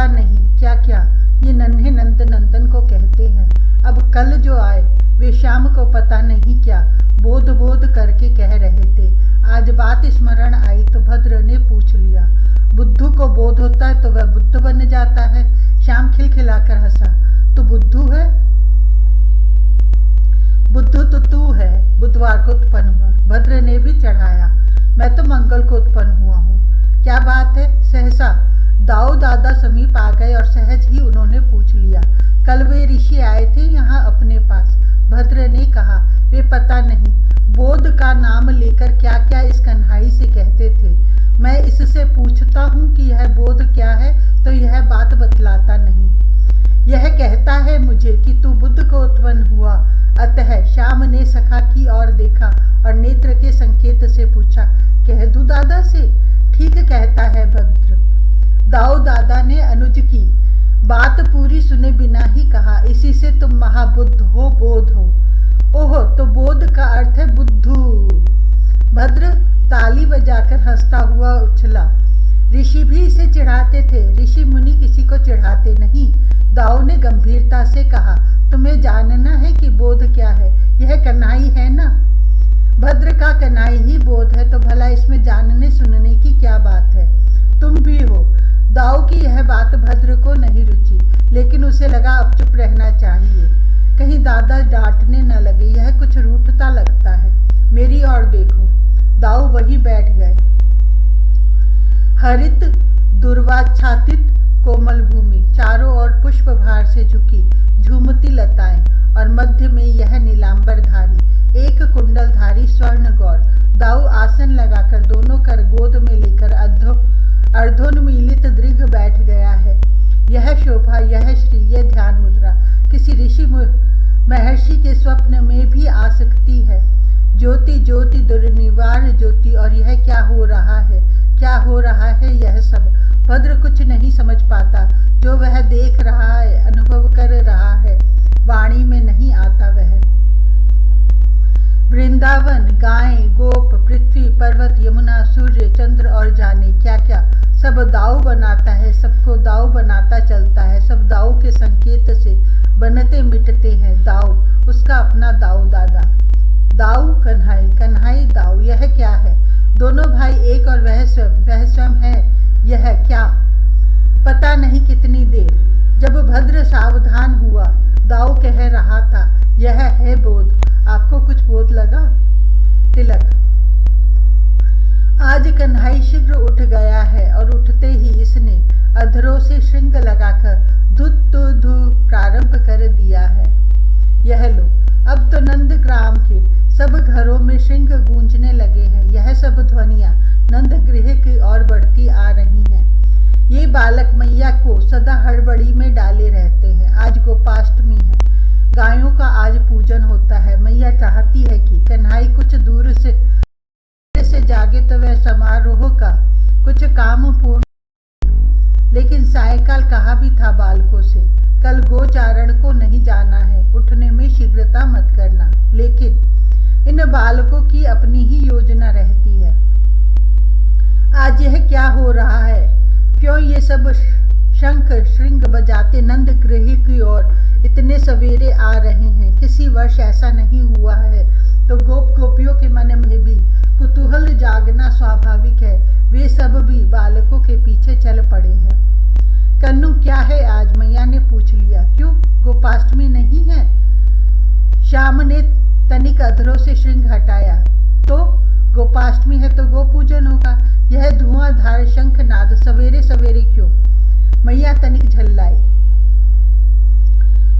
पता नहीं क्या क्या ये नन्हे नंद नंदन को कहते हैं। अब कल जो आए वे शाम को पता नहीं क्या बोध बोध करके कह रहे थे। आज बात स्मरण आई तो भद्र ने पूछ लिया, बुद्धू को बोध होता है तो वह बुद्ध बन जाता है। श्याम खिलखिलाकर हंसा, तू बुद्धू है? बुद्धू तो तू है, बुधवार को उत्पन्न हुआ। भद्र ने भी चढ़ाया, मैं तो मंगल को उत्पन्न हुआ हूँ। क्या बात है? सहसा दाऊ दादा समीप आ गए और सहज ही उन्होंने पूछ लिया, कल वे ऋषि आए थे यहाँ अपने पास? भद्र ने कहा, वे पता नहीं बोध का नाम लेकर क्या क्या इस कन्हाई से कहते थे। मैं इससे पूछता हूँ कि यह बोध क्या है तो यह बात बतलाता नहीं। यह कहता है मुझे कि तू बुद्ध को उत्पन्न हुआ। अतः श्याम ने सखा की ओर देखा और नेत्र के संकेत से पूछा, कह दूं दादा से? ठीक कहता है भद्र। दाऊ दादा ने अनुज की बात पूरी सुने बिना ही कहा, इसी से तुम महाबुद्ध हो, बोध हो। ओहो, तो बोध का अर्थ है बुद्धू। भद्र ताली बजाकर हंसता हुआ उछला। ऋषि भी इसे चिढ़ाते थे। ऋषि मुनि किसी को चिढ़ाते नहीं। दाऊ ने गंभीरता से कहा, तुम्हें जानना है कि बोध क्या है? यह कन्हाई है ना? भद्र का कन्हाई ही बोध है तो भला इसमें जानने सुनने की क्या बात है? तुम भी हो। दाऊ की यह बात भद्र को नहीं रुची, लेकिन उसे लगा अब चुप रहना चाहिए, कहीं दादा डांटने न लगे। यह कुछ रूठता लगता है, मेरी ओर देखो। दाऊ वहीं बैठ गए। हरित दुर्वाच्छादित कोमल भूमि, चारों ओर पुष्प भार से झुकी झूमती लताएं और मध्य में यह नीलांबरधारी एक कुंडलधारी स्वर्ण गौर। दाऊ आसन लगाकर दोनों कर गोद में लेकर अर्धोन्मीलित दृढ़ बैठ गया है। यह शोभा, यह श्री, यह ध्यान मुद्रा किसी ऋषि महर्षि के स्वप्न में भी आ सकती है। ज्योति ज्योति दुर्निवार ज्योति। और यह क्या हो रहा है? क्या हो रहा है यह सब? भद्र कुछ नहीं समझ पाता। जो वह देख रहा है, अनुभव कर रहा है, वाणी में नहीं आता वह। वृंदावन, गायें, गोप, पृथ्वी, पर्वत, यमुना, सूर्य, चंद्र और जाने क्या क्या सब दाऊ बनाता है, सबको दाऊ बनाता चलता है। सब दाऊ के संकेत से बनते मिटते हैं। दाऊ, उसका अपना दाऊ दादा। दाऊ कन्हाई, कन्हाई दाऊ। यह क्या है? दोनों भाई एक और वह स्वयं है। यह क्या? पता नहीं कितनी देर। जब भद्र सावधान हुआ, दाऊ कह रहा था, यह है बोध। आपको कुछ बोध लगा? तिलक। आज कन्हाई शीघ्र उठ गया है और उठते ही इसने अधरों से श्रृंग लगाकर धु प्रारंभ कर दिया है। यह लो, अब तो नंदग्राम के सब घरों में श्रृंग गूंजने लगे हैं। यह सब ध्वनियां नंदगृह की ओर बढ़ती आ रही हैं। ये बालक मैया को सदा हड़बड़ी में डाले रहते हैं। आज गोपाष्टमी है, गायों का आज पूजन होता है। मैया चाहती है कि कन्हाई कुछ दूर से जागे तो वह समारोह का कुछ काम पूर्ण। लेकिन सायकाल कहा भी था बालकों से, कल गोचारण को नहीं जाना है, उठने में शीघ्रता मत करना। लेकिन इन बालकों की अपनी ही योजना रहती है। आज यह क्या हो रहा है? क्यों ये सब शंख श्रृंग बजाते नंद गृह की ओर इतने सवेरे आ रहे हैं? किसी वर्ष ऐसा नहीं हुआ है तो गोपियों के मन में भी कुतूहल जागना स्वाभाविक है। वे सब भी बालकों के पीछे चल पड़े हैं। कन्नू क्या है आज? मैया ने पूछ लिया। क्यों, गोपाष्टमी नहीं है? श्याम ने तनिक अधरों से श्रृंग हटाया। तो गोपाष्टमी है तो गो पूजन होगा। यह धुआंधार शंखनाद सवेरे सवेरे क्यों? मैया तनिक झल्लाई।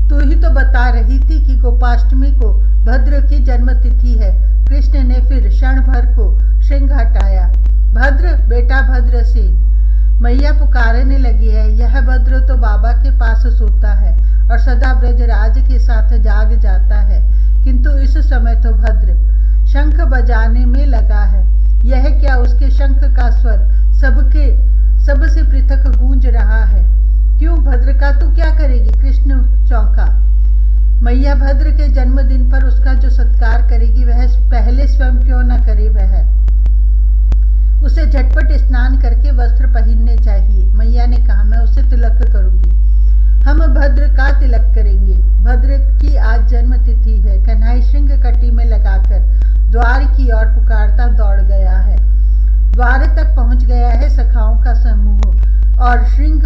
तू ही तो बता रही थी कि गोपाष्टमी को भद्र की जन्मतिथि है। कृष्ण ने फिर क्षण भर को श्रृंग हटाया। भद्र, बेटा भद्रसेन। मैया पुकारने लगी है। यह भद्र तो बाबा के पास सोता है और सदा ब्रजराज के साथ जाग जाता है, किंतु इस समय तो भद्र शंख बजाने में लगा है। यह क्या, उसके शंख का स्वर सबसे पृथक गूंज रहा है। क्यों, भद्र का तू क्या करेगी? कृष्ण चौंका। मैया भद्र के जन्मदिन पर उसका जो सत्कार करेगी वह पहले स्वयं क्यों न करे? वह उसे झटपट स्नान करके वस्त्र पहनने चाहिए। मैया ने कहा, मैं उसे तिलक करूं। की ओर पुकारता दौड़ गया है। द्वार तक पहुंच गया है सखाओं का समूह और श्रृंग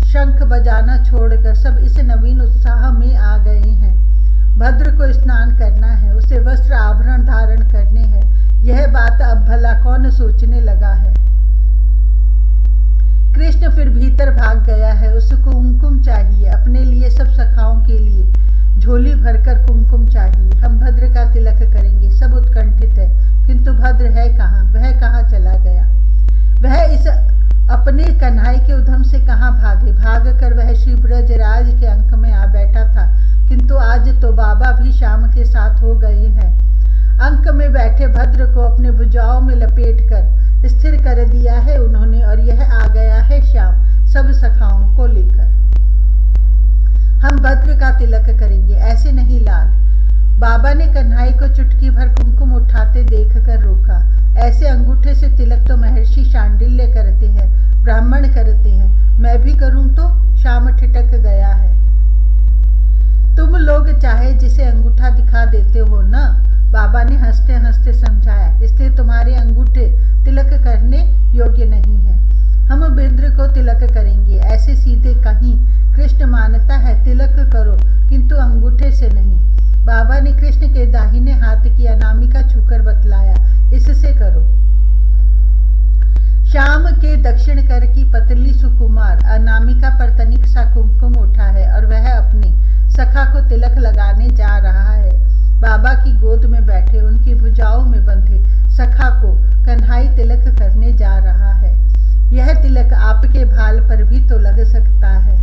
शंख बजाना छोड़कर सब इस नवीन उत्साह में आ गए हैं। भद्र को स्नान करना है, उसे वस्त्र आभरण धारण करने हैं। यह बात अब भला कौन सोचने लगा है। कृष्ण फिर भीतर भाग गया है। उसको कुमकुम चाहिए, अपने लिए, सब सखाओं के लिए झोली भरकर कुमकुम चाहिए। हम भद्र का तिलक करेंगे। सब उत्कंठित है, किंतु भद्र है कहाँ? वह कहाँ चला गया? वह इस अपने कन्हई के उधम से कहाँ भागे? भाग कर वह श्री ब्रजराज के अंक में आ बैठा था, किंतु आज तो बाबा भी श्याम के साथ हो गए हैं। अंक में बैठे भद्र को अपने भुजाओं में लपेट कर स्थिर कर दिया है उन्होंने, और यह आ गया है श्याम सब सखाओं को लेकर। हम भद्र का तिलक करेंगे। ऐसे नहीं लाल। बाबा ने कन्हई को चुटकी भर कुमकुम उठाते देखकर रोका। ऐसे अंगूठे से तिलक तो महर्षि शांडिल्य करते हैं, ब्राह्मण करते हैं, मैं भी करूं तो? श्याम ठिठक गया है। तुम लोग चाहे जिसे अंगूठा दिखा देते हो ना, बाबा ने हंसते हंसते समझाया, इसलिए तुम्हारे अंगूठे तिलक करने योग्य नहीं है। हम बिंद्र को तिलक करेंगे। ऐसे सीधे कहीं कृष्ण मानता है तिलक करो, किंतु अंगूठे से नहीं। बाबा ने कृष्ण के दाहिने हाथ की अनामिका छूकर बतलाया, इससे करो। श्याम के दक्षिण कर की पतली सुकुमार अनामिका पर तनिक सा कुमकुम उठा है और वह अपने सखा को तिलक लगाने जा रहा है। बाबा की गोद में बैठे, उनकी भुजाओं में बंधे सखा को कन्हई तिलक करने जा रहा है। यह तिलक आपके भाल पर भी तो लग सकता है।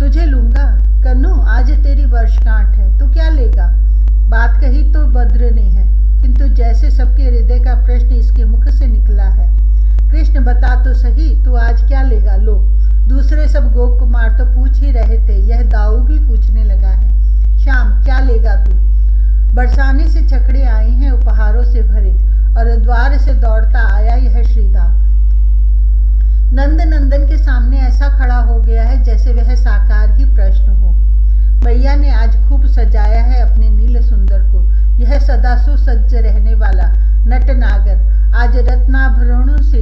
तुझे लूंगा कन्नू, आज तेरी वर्षगांठ है, तू क्या लेगा? बात कही तो भद्र ने है, किंतु जैसे सबके हृदय का प्रश्न इसके मुख से निकला है। कृष्ण बता तो सही, तू आज क्या लेगा? लो, दूसरे सब गोप कुमार तो पूछ ही रहे थे, यह दाऊ भी पूछने लगा है। श्याम, क्या लेगा तू? बरसाने से छकड़े आए हैं उपहारों से भरे, और द्वार से दौड़ता आया यह श्रीदाम। नंद नंदन के सामने ऐसा खड़ा हो गया है जैसे वह साकार ही प्रश्न हो। मैया ने आज खूब सजाया है अपने नील सुंदर को। यह सदा सुसज्ज रहने वाला नटनागर आज रत्नाभरणों से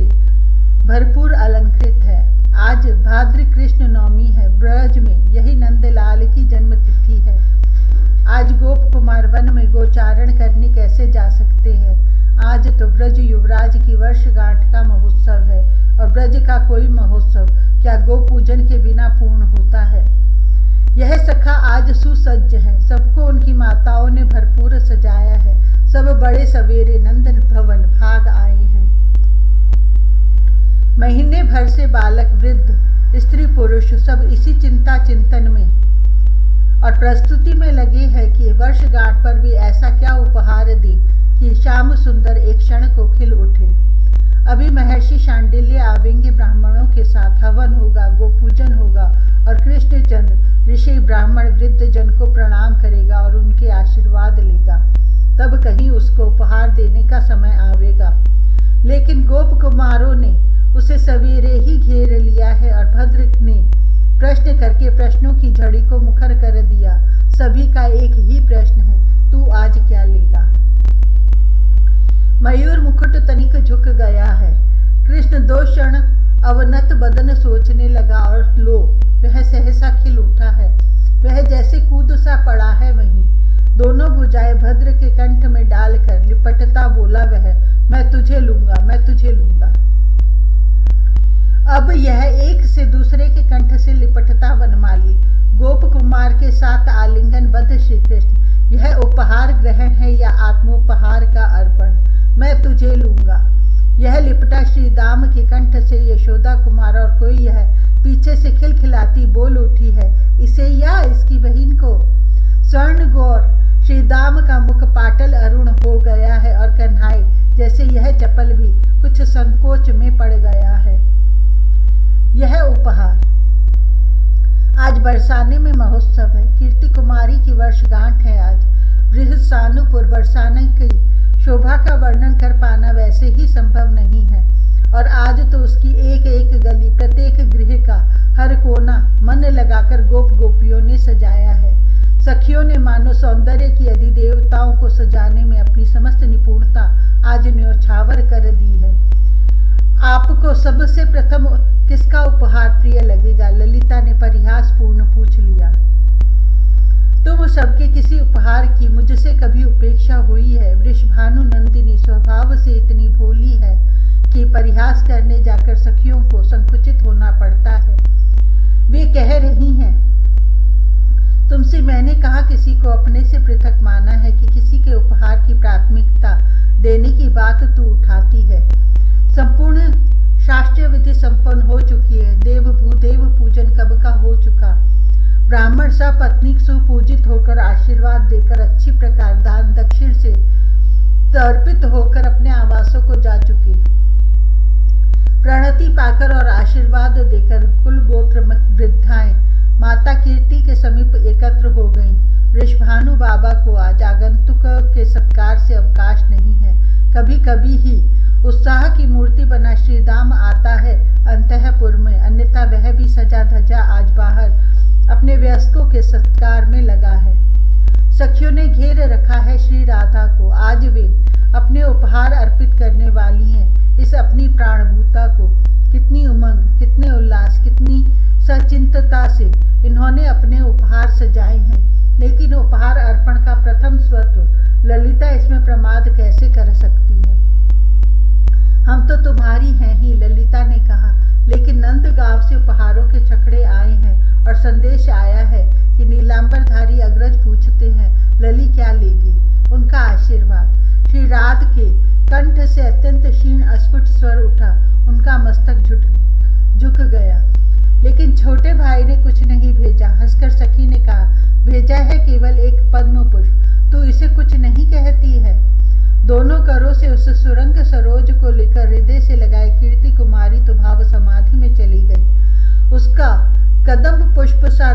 भरपूर अलंकृत है। आज भाद्र कृष्ण नवमी है। ब्रज में यही नंदलाल की जन्म तिथि है। आज गोप कुमार वन में गोचारण करने कैसे जा सकते हैं? आज तो ब्रज युवराज की वर्षगांठ का महोत्सव है, और ब्रज का कोई महोत्सव क्या गो पूजन के बिना पूर्ण होता है? यह सखा आज सुसज्ज है। सबको उनकी माताओं ने भरपूर सजाया है। सब बड़े सवेरे नंदन भवन भाग आए हैं। महीने भर से बालक, वृद्ध, स्त्री, पुरुष सब इसी चिंता चिंतन में और प्रस्तुति में लगे हैं कि वर्षगांठ पर भी ऐसा क्या उपहार दे कि श्याम सुंदर एक क्षण को खिल उठे। अभी महर्षि शांडिल्य आवेंगे, ब्राह्मणों के साथ हवन होगा, गोपूजन होगा, और कृष्णचंद्र ऋषि ब्राह्मण वृद्ध जन को प्रणाम करेगा और उनके आशीर्वाद लेगा। तब कहीं उसको उपहार देने का समय आवेगा। लेकिन गोप कुमारों ने उसे सवेरे ही घेर लिया है, और भद्र ने प्रश्न करके प्रश्नों की झड़ी को मुखर कर दिया। सभी का एक ही प्रश्न है, तू आज क्या लेगा? मयूर मुकुट तनिक झुक गया है। कृष्ण दो क्षण अवनत बदन सोचने लगा, और लो, वह सहसा खिल उठा है। वह जैसे कूद सा पड़ा है वहीं। दोनों भुजाएं भद्र के कंठ में डालकर लिपटता बोला वह, मैं तुझे लूंगा, मैं तुझे लूंगा। अब यह एक से दूसरे के कंठ से लिपटता वनमाली गोप कुमार के साथ आलिंगनबद्ध श्री कृष्ण। यह उपहार ग्रहण है या आत्मोपहार का अर्पण? मैं तुझे लूंगा। यह लिपटा श्री दाम के कंठ से यशोदा कुमार, और कोई यह पीछे से खिलखिलाती बोल उठी है, इसे या इसकी बहन को। स्वर्ण गौर श्री दाम का मुख पाटल अरुण हो गया है, और कन्हई जैसे यह चपल भी कुछ संकोच में पड़ गया है। यह उपहार आज बरसाने में महोत्सव है। कीर्ति कुमारी की वर्षगांठ है आज। बृहस्सानुपुर बरसाने की शोभा का वर्णन कर पाना वैसे ही संभव नहीं है, और आज तो उसकी एक एक गली, प्रत्येक गृह का हर कोना मन लगाकर गोप गोपियों ने सजाया है। सखियों ने मानो सौंदर्य की अधिदेवताओं को सजाने में अपनी समस्त निपुणता आज न्योछावर कर दी है। आपको सबसे प्रथम किसका उपहार प्रिय लगेगा? ललिता ने परिहासपूर्ण पूछ लिया। तुम सबके किसी उपहार की मुझसे कभी उपेक्षा हुई है? वृषभानु नंदिनी स्वभाव से इतनी भोली है कि परिहास करने जाकर सखियों को संकुचित होना पड़ता है। वे कह रही हैं, तुमसे मैंने कहा किसी को अपने से पृथक माना है कि किसी के उपहार की प्राथमिकता देने की बात तू उठाती है। संपूर्ण शास्त्रीय विधि संपन्न हो चुकी है। देव भूदेव पूजन कब का हो चुका। ब्राह्मण सपत्नीक सुपूजित होकर आशीर्वाद देकर अच्छी प्रकार दान दक्षिण से तर्पित होकर अपने आवासों को जा चुके। प्रणति पाकर और आशीर्वाद देकर कुल गोत्र वृद्धाएं माता कीर्ति के समीप एकत्र हो गईं। वृषभानु बाबा को आज आगंतुक के सत्कार से अवकाश नहीं है। कभी कभी ही उत्साह की मूर्ति बना श्रीदाम आता है अंतःपुर में, अन्यथा वह भी सजा धजा आज बाहर अपने वयस्कों के सत्कार में लगा है। सखियों ने घेर रखा है श्री राधा को। आज वे अपने उपहार अर्पित करने वाली हैं इस अपनी प्राणभूता को। कितनी उमंग, कितने उल्लास, कितनी सचिंतता से इन्होंने अपने उपहार सजाए हैं। लेकिन उपहार अर्पण का प्रथम स्वत्व ललिता इसमें प्रमाद कैसे कर सकती है? हम तो तुम्हारी हैं ही, ललिता ने कहा। लेकिन नंदगांव से उपहारों के छकड़े आए हैं और संदेश आया है कि नीलांबरधारी अग्रज पूछते हैं, लली क्या लेगी? उनका आशीर्वाद। श्री राध के कंठ से अत्यंत क्षीण अस्फुट स्वर उठा। उनका मस्तक झुक गया। लेकिन छोटे भाई ने कुछ नहीं भेजा। हंसकर सखी ने कहा, भेजा है केवल एक पद्म पुष्प। तू इसे कुछ नहीं कहती है? दोनों करों से उस सुरंग सरोज को लेकर हृदय से लगाए कीर्ति कुमारी तो भाव समाधि में चली गई। उसका कदम्ब पुष्प सा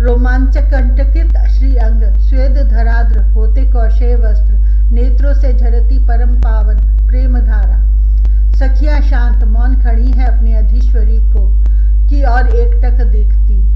रोमांचकंटकित श्री अंग, स्वेद धराद्र होते कौशेय वस्त्र, नेत्रों से झरती परम पावन प्रेम धारा। सखियां शांत मौन खड़ी है अपनी अधीश्वरी को की और एकटक देखती।